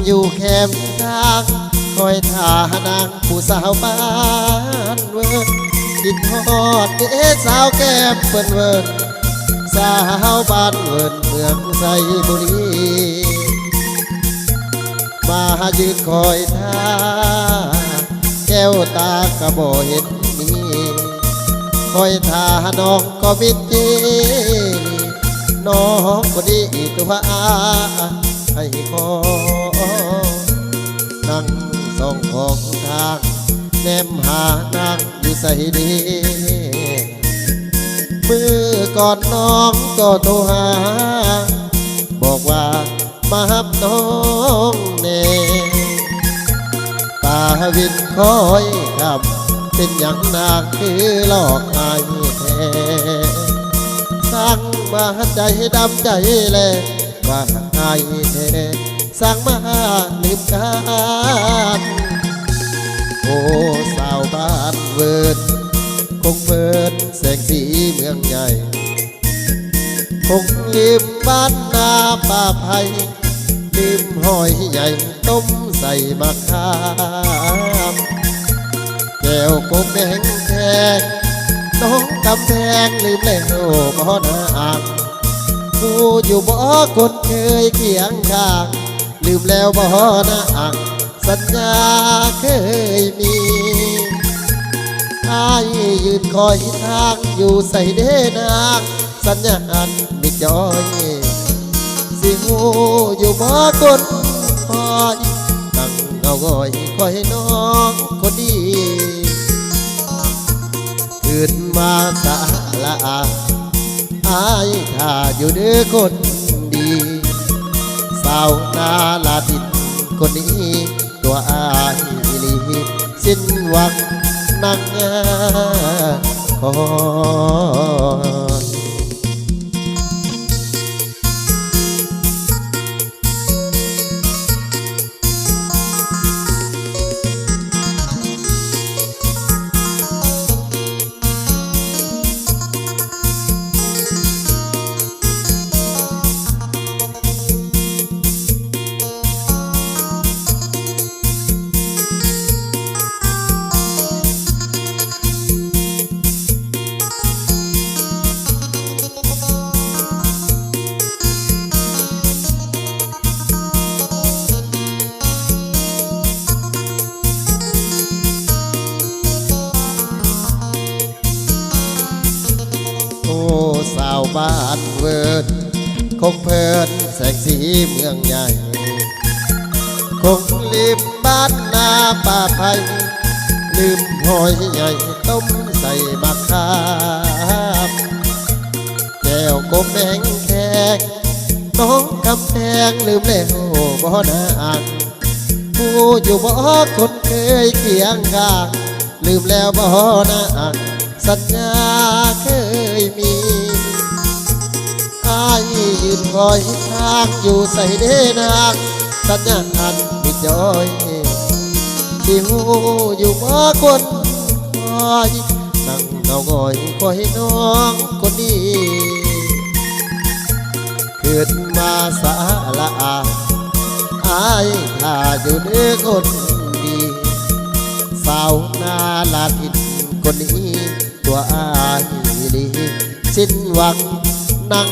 อยู่แคมป์ทางคอยท่านางผู้สาวบ้านเวิร์ดคิดฮอดเด้สาวแก้มเปิ้นเวิร์ดสาวบ้านเวิร์ดเมืองไซบุรีมายืนคอยท่าแก้วตากระบ่เห็นมีคอยท่าน้องก็มิดจีน้องก็ดีตัวให้ขอนั่งส่องของทางแนมหานางอยู่ใส่ดีมือก่อนน้องก็โทรหาบอกว่ามาหับน้องเน่ตาวินคอยครับเป็นอย่างนางคือหลอกอายแท้สั่งมาใจดำใจแลว่าอายแท้สั่งมาลืมกันโอ้สาวบ้านเวิร์ดคงเปิดแสงสีเมืองใหญ่คงลืมบ้านนาป่าไผ่ลืมหอยใหญ่ต้มใส่มะขามแก้วกบแมงแคงน้องกำแพงลืมแล้วบ่อนางผู้อยู่บ่คนเคยเคียงข้างลืมแล้วบ่อนางสัญญาเคยมีอ้ายยืนคอยทางอยู่ใส่เดนางสัญญาณมิดย้อยสิหูอยู่บ่คนคอยนั่งเงาง่อยคอยน้องคนดีขึ้นมาสาละอายถ้าอยู่เด้อคนดีสาวนาลาดินคนนี้ตัวอายลีสิ้นหวังนั่งคอยสาวบ้านเวิร์ดคงเพลินแสงสีเมืองใหญ่คงลืมบ้านนาป่าไผ่ลืมหอยใหญ่ต้มใส่มะขามแก้วกบแมงแคงน้องกำแพงลืมแล้วบ่อนางผู้อยู่บ่คนเคยเคียงข้างลืมแล้วบ่อนางสัญญาเคยมีอ้ายยืนคอยทางอยู่ใส่เดนางสัญญาอันมิดย้อยที่หูอยู่บ่คนคอยนั่งเงาง่อยคอยน้องคนดีขึ้นมาสาละอ้ายถ้าอยู่เด้อคนดีสาวนาลาดินคนนี้ตัวอายลีสิ้นหวังนั่ง